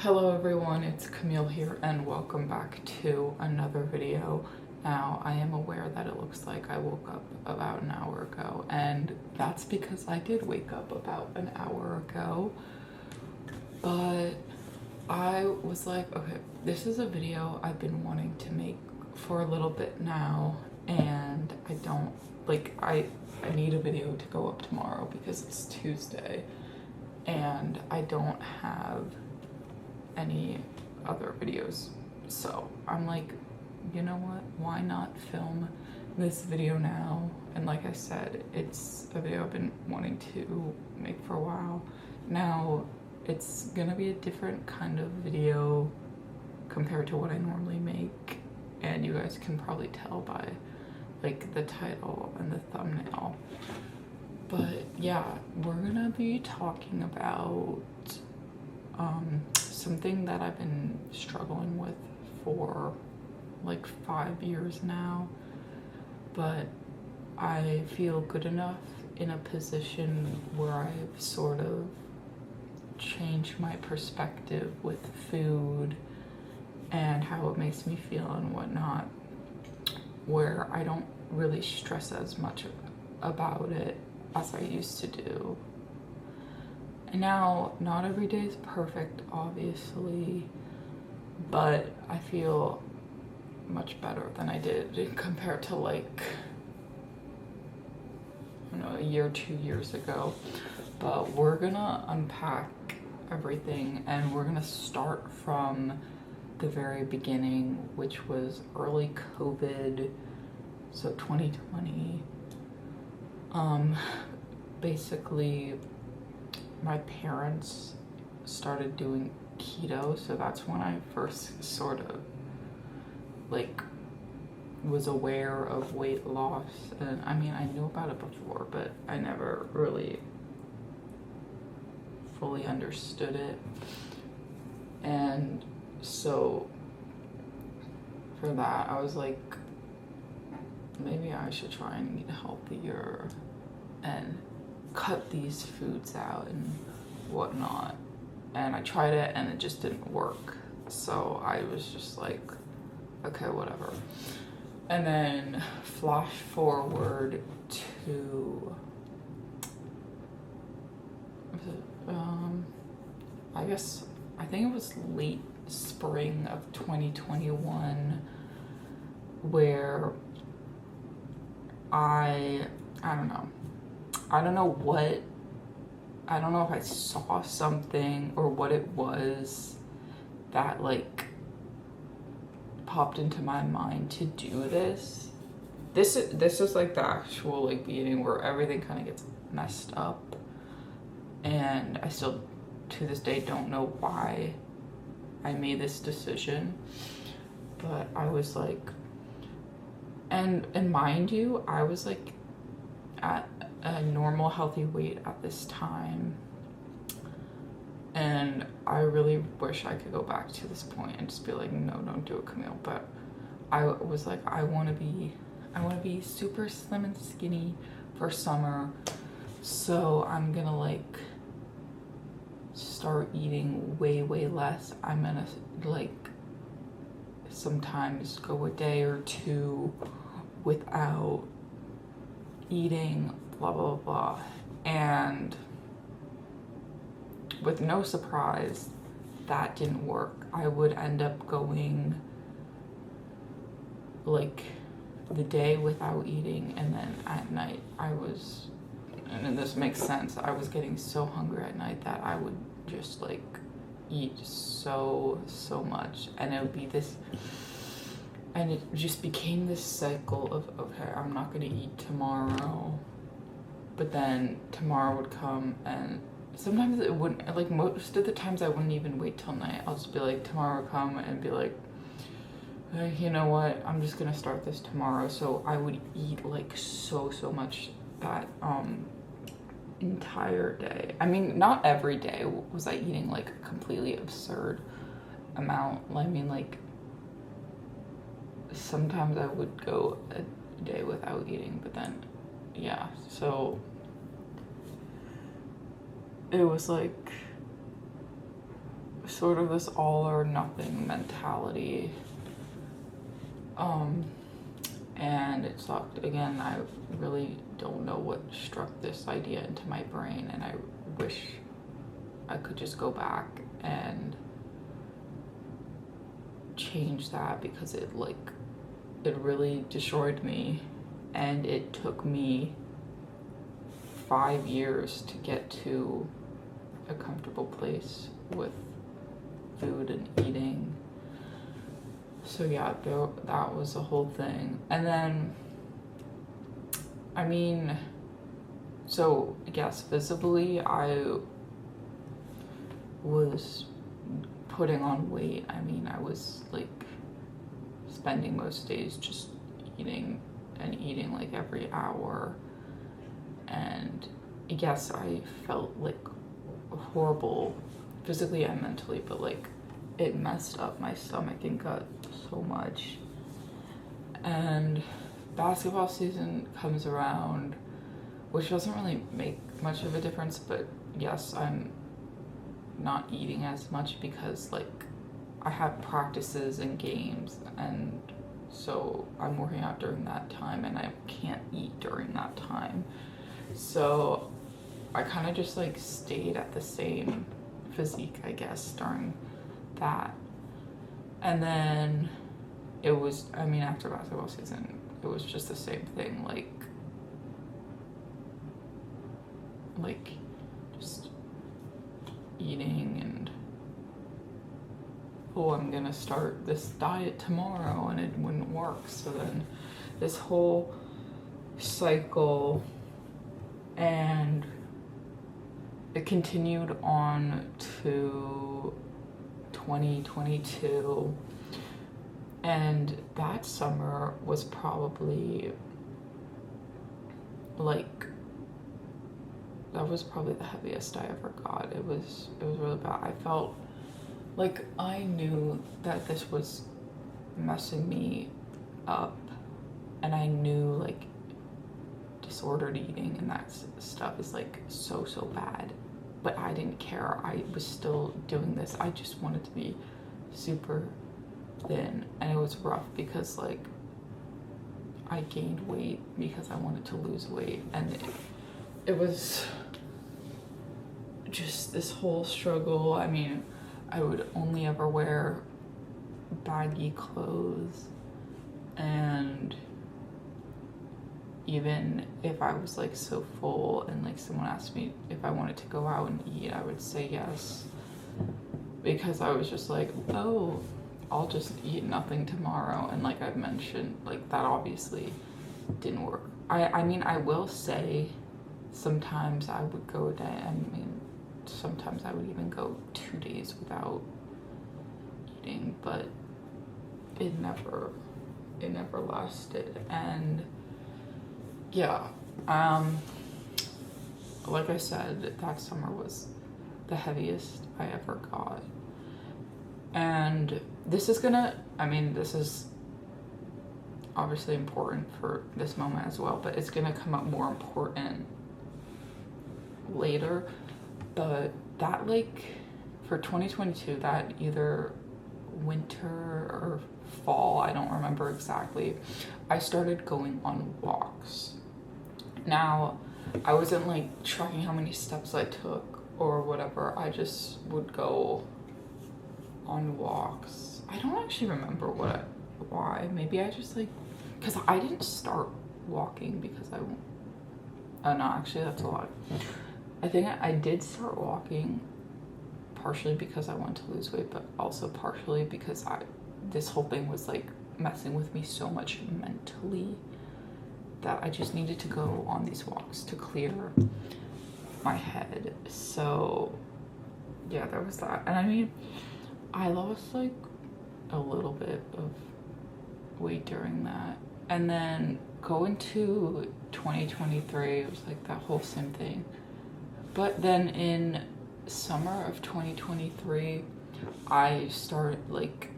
Hello everyone, it's Camille here and welcome back to another video. Now, I am aware that it looks like I woke up about an hour ago, and that's because I did wake up about an hour ago. But I was like, okay, this is a video I've been wanting to make for a little bit now, and I need a video to go up tomorrow because it's Tuesday and I don't have any other videos. So I'm like, you know what, why not film this video now? And like I said, it's a video I've been wanting to make for a while. Now it's gonna be a different kind of video compared to what I normally make, and you guys can probably tell by like the title and the thumbnail. But yeah, we're gonna be talking about something that I've been struggling with for like 5 years now, but I feel good enough in a position where I've sort of changed my perspective with food and how it makes me feel and whatnot, where I don't really stress as much about it as I used to do. Now, not every day is perfect, obviously, but I feel much better than I did compared to like, I don't know, a year, 2 years ago. But we're gonna unpack everything and we're gonna start from the very beginning, which was early COVID, so 2020. Basically, my parents started doing keto, so that's when I first sort of like was aware of weight loss. And I mean, I knew about it before, but I never really fully understood it. And so for that, I was like, maybe I should try and eat healthier and cut these foods out and whatnot. And I tried it and it just didn't work. So I was just like, okay, whatever. And then flash forward to, I think it was late spring of 2021 where I don't know. I don't know if I saw something or what it was that like popped into my mind to do this. This is like the actual like beginning where everything kind of gets messed up, and I still to this day don't know why I made this decision. But I was like, and mind you, I was like at a normal healthy weight at this time, and I really wish I could go back to this point and just be like, no, don't do it, Camille. But I was like, I want to be super slim and skinny for summer, so I'm gonna like start eating way less. I'm gonna like sometimes go a day or two without eating, blah blah blah. And with no surprise, that didn't work. I would end up going like the day without eating, and then at night and this makes sense, I was getting so hungry at night that I would just like eat so much, and it would be this, and it just became this cycle of, okay, I'm not gonna eat tomorrow, but then tomorrow would come, and sometimes it wouldn't, like most of the times I wouldn't even wait till night. I'll just be like, tomorrow would come and be like, hey, you know what, I'm just gonna start this tomorrow. So I would eat like so much that entire day. I mean, not every day was I eating like a completely absurd amount. I mean, like sometimes I would go a day without eating, but then yeah, so it was like sort of this all or nothing mentality. And it sucked. Again, I really don't know what struck this idea into my brain, and I wish I could just go back and change that, because it really destroyed me, and it took me 5 years to get to a comfortable place with food and eating. So yeah, that was the whole thing. And then, I mean, so yes, visibly I was putting on weight. I mean, I was like spending most days just eating like every hour. And yes, I felt like horrible physically and mentally, but like it messed up my stomach and gut so much. And basketball season comes around, which doesn't really make much of a difference, but yes, I'm not eating as much because like I have practices and games, and so I'm working out during that time and I can't eat during that time. So I kind of just like stayed at the same physique, I guess, during that. And then it was, I mean, after basketball season, it was just the same thing, like just eating and, oh, I'm gonna start this diet tomorrow, and it wouldn't work. So then this whole cycle, and it continued on to 2022, and that summer was probably like, that was probably the heaviest I ever got. It was really bad. I felt like I knew that this was messing me up, and I knew like disordered eating and that stuff is like so bad, but I didn't care. I was still doing this. I just wanted to be super thin, and it was rough because like I gained weight because I wanted to lose weight, and it was just this whole struggle. I mean, I would only ever wear baggy clothes, and even if I was like so full and like someone asked me if I wanted to go out and eat, I would say yes, because I was just like, oh, I'll just eat nothing tomorrow. And like I've mentioned, like that obviously didn't work. I mean, I will say sometimes I would go a day, I mean, sometimes I would even go 2 days without eating, but it never lasted. And yeah, like I said, that summer was the heaviest I ever got. And this is obviously important for this moment as well, but it's gonna come up more important later. But that, like, for 2022, that either winter or fall, I don't remember exactly, I started going on walks. Now, I wasn't like tracking how many steps I took or whatever. I just would go on walks. I don't actually remember why. Maybe I just like, because I didn't start walking because oh no, actually that's a lie. I think I did start walking partially because I wanted to lose weight, but also partially because this whole thing was like messing with me so much mentally that I just needed to go on these walks to clear my head. So yeah, there was that. And I mean, I lost like a little bit of weight during that. And then going to 2023, it was like that whole same thing. But then in summer of 2023, I started like,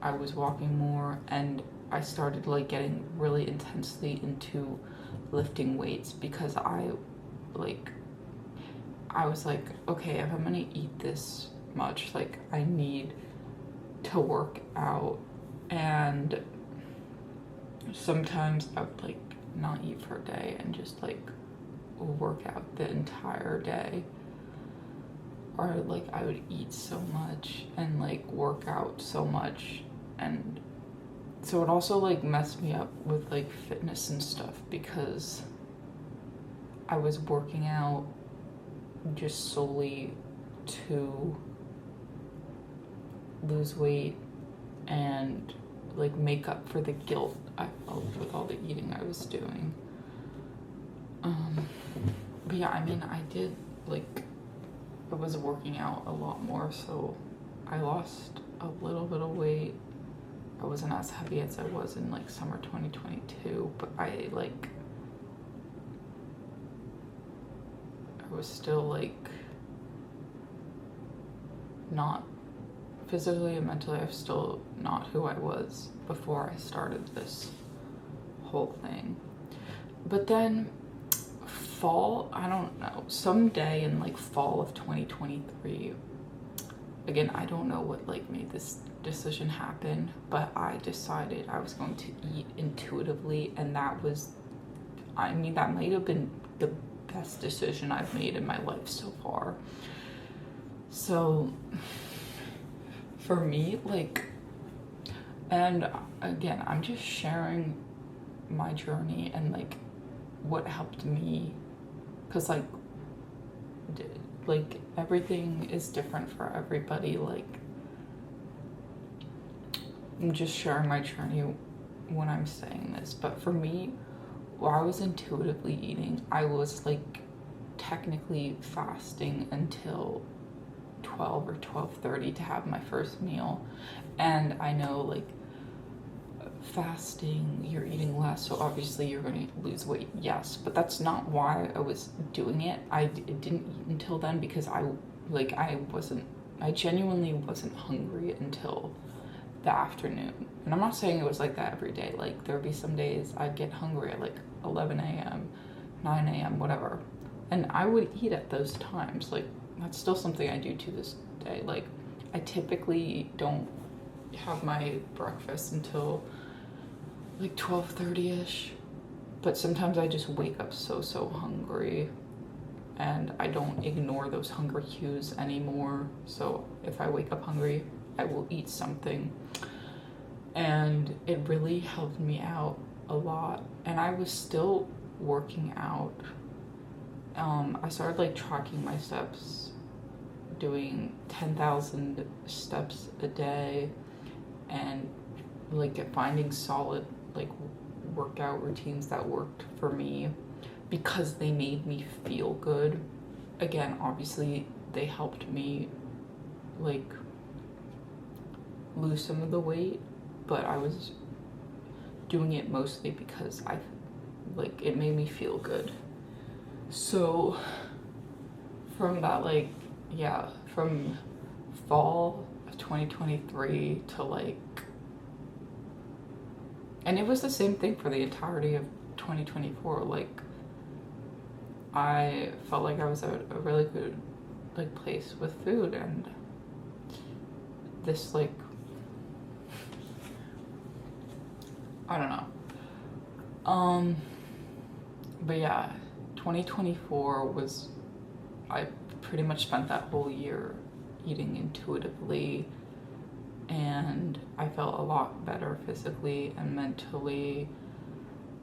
I was walking more, and I started like getting really intensely into lifting weights because I was like, okay, if I'm gonna eat this much. Like, I need to work out, and sometimes I would like not eat for a day and just like work out the entire day, or like I would eat so much and like work out so much, and so it also like messed me up with like fitness and stuff because I was working out just solely to lose weight and like make up for the guilt I felt with all the eating I was doing. But yeah, I mean, I did like, I was working out a lot more, so I lost a little bit of weight. I wasn't as heavy as I was in like summer 2022, but I was still like not physically and mentally, I'm still not who I was before I started this whole thing. But then fall, I don't know, someday in like fall of 2023, again, I don't know what like made this decision happen, but I decided I was going to eat intuitively, and that was, I mean, that might have been the best decision I've made in my life so far. So for me, like, and again, I'm just sharing my journey and like what helped me, because like everything is different for everybody. Like, I'm just sharing my journey when I'm saying this, but for me, while I was intuitively eating, I was like technically fasting until 12 or 12:30 to have my first meal. And I know like fasting, you're eating less, so obviously you're going to lose weight, yes, but that's not why I was doing it. I didn't eat until then because I genuinely wasn't hungry until the afternoon. And I'm not saying it was like that every day. Like, there would be some days I'd get hungry at like 11 a.m., 9 a.m., whatever, and I would eat at those times. Like, that's still something I do to this day. Like, I typically don't have my breakfast until like 12:30ish, but sometimes I just wake up so hungry, and I don't ignore those hunger cues anymore. So if I wake up hungry, I will eat something, and it really helped me out a lot. And I was still working out. I started like tracking my steps, doing 10,000 steps a day, and like finding solid like workout routines that worked for me because they made me feel good. Again, obviously they helped me like lose some of the weight, but I was doing it mostly because it made me feel good. So from that, like, yeah, from fall of 2023 to like, and it was the same thing for the entirety of 2024. Like, I felt like I was at a really good like place with food, and this like, I don't know. But yeah, 2024 was, I pretty much spent that whole year eating intuitively, and I felt a lot better physically and mentally.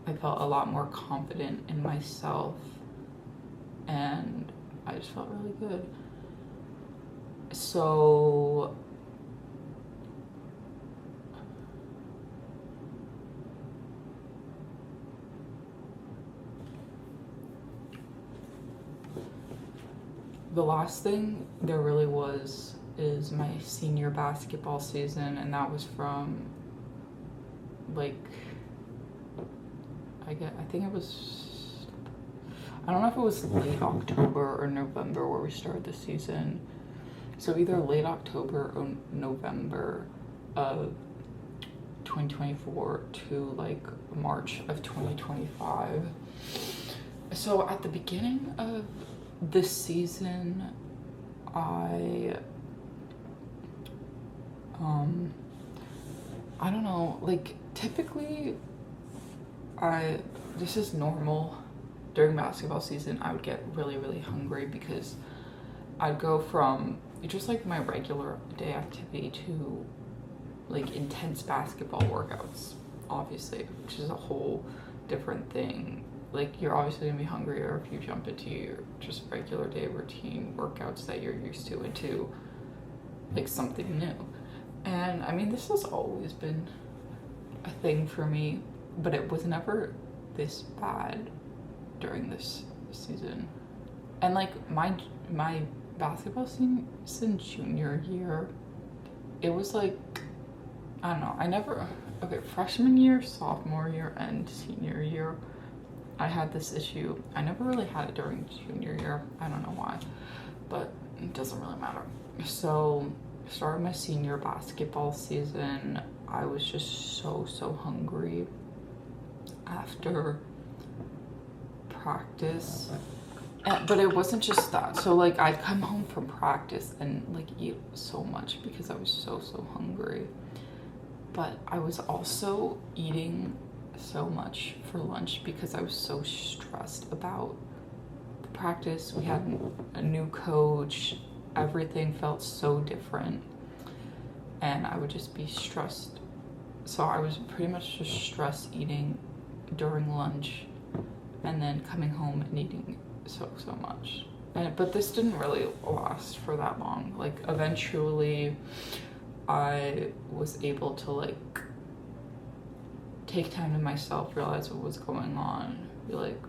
I felt a lot more confident in myself, and I just felt really good. So the last thing there really was is my senior basketball season, and that was from like, I think it was, I don't know if it was late October or November where we started the season. So either late October or November of 2024 to like March of 2025. So at the beginning of this season, I I don't know, like typically this is normal. During basketball season, I would get really, really hungry because I'd go from just like my regular day activity to like intense basketball workouts, obviously, which is a whole different thing. Like you're obviously gonna be hungrier if you jump into your just regular day routine workouts that you're used to into like something new. And I mean, this has always been a thing for me, but it was never this bad during this season. And like my basketball season junior year, it was like, I don't know, freshman year, sophomore year, and senior year, I had this issue. I never really had it during junior year. I don't know why, but it doesn't really matter. So starting my senior basketball season, I was just so hungry after practice. But it wasn't just that. So like I'd come home from practice and like eat so much because I was so hungry. But I was also eating so much for lunch because I was so stressed about the practice. We had a new coach. Everything felt so different. And I would just be stressed. So I was pretty much just stress eating during lunch and then coming home and eating so much. But this didn't really last for that long. Like eventually I was able to like take time to myself, realize what was going on, be like,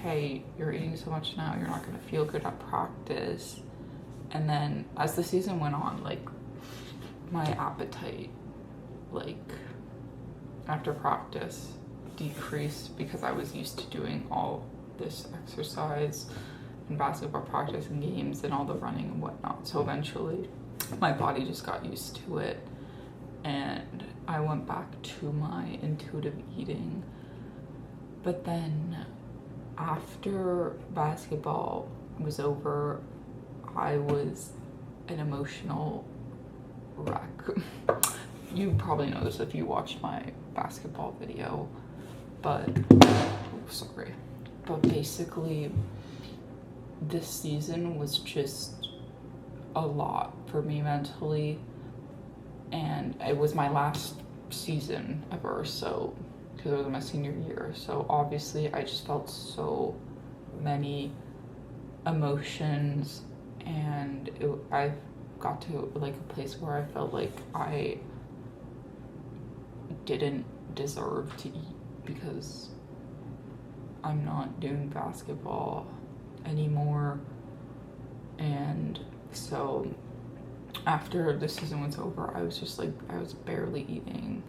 hey, you're eating so much now, you're not gonna feel good at practice. And then as the season went on, like my appetite, like after practice, decreased because I was used to doing all this exercise and basketball practice and games and all the running and whatnot. So eventually my body just got used to it and I went back to my intuitive eating. But then after basketball was over, I was an emotional wreck. You probably know this if you watched my basketball video, but sorry. But basically, this season was just a lot for me mentally, and it was my last season ever, so because it was my senior year, so obviously I just felt so many emotions, and I got to like a place where I felt like I didn't deserve to eat because I'm not doing basketball anymore. And so after the season was over, I was just like, I was barely eating.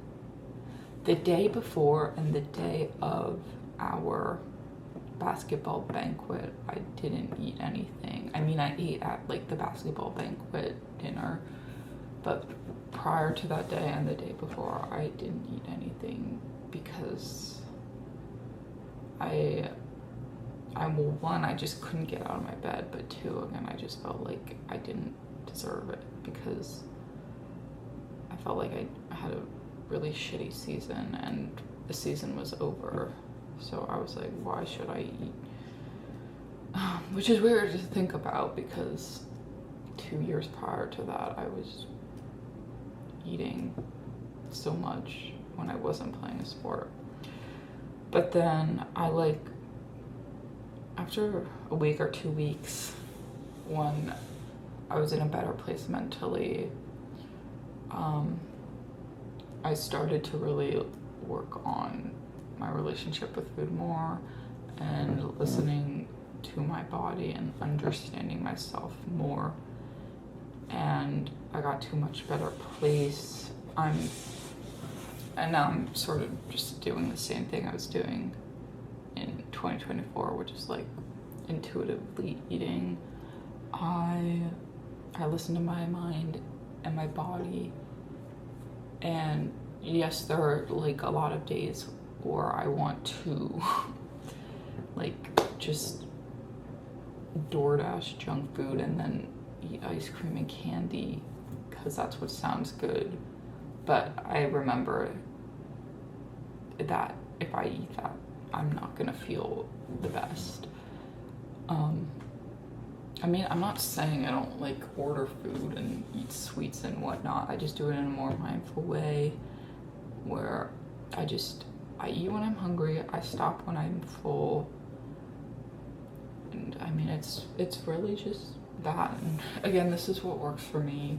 The day before and the day of our basketball banquet, I didn't eat anything. I mean, I ate at like the basketball banquet dinner, but prior to that day and the day before, I didn't eat anything because one, I just couldn't get out of my bed, but two, again, I just felt like I didn't deserve it because I felt like I had a really shitty season and the season was over. So I was like, why should I eat? Which is weird to think about because 2 years prior to that, I was eating so much when I wasn't playing a sport. But then after a week or 2 weeks, when I was in a better place mentally, I started to really work on my relationship with food more and listening to my body and understanding myself more. And I got to a much better place. And now I'm sort of just doing the same thing I was doing in 2024, which is like intuitively eating. I listen to my mind and my body, and yes, there are like a lot of days where I want to like just DoorDash junk food and then eat ice cream and candy because that's what sounds good. But I remember that if I eat that, I'm not gonna feel the best. I mean, I'm not saying I don't like order food and eat sweets and whatnot. I just do it in a more mindful way where I eat when I'm hungry, I stop when I'm full. And I mean, it's really just that. And again, this is what works for me,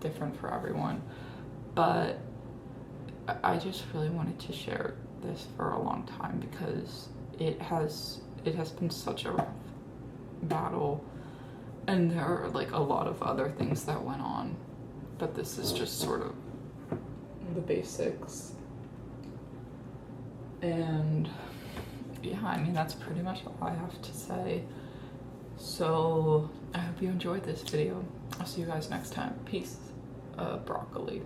different for everyone. But I just really wanted to share this for a long time because it has been such a rough battle, and there are like a lot of other things that went on, but this is just sort of the basics. And yeah, I mean, that's pretty much all I have to say. So I hope you enjoyed this video. I'll see you guys next time. Peace. Broccoli.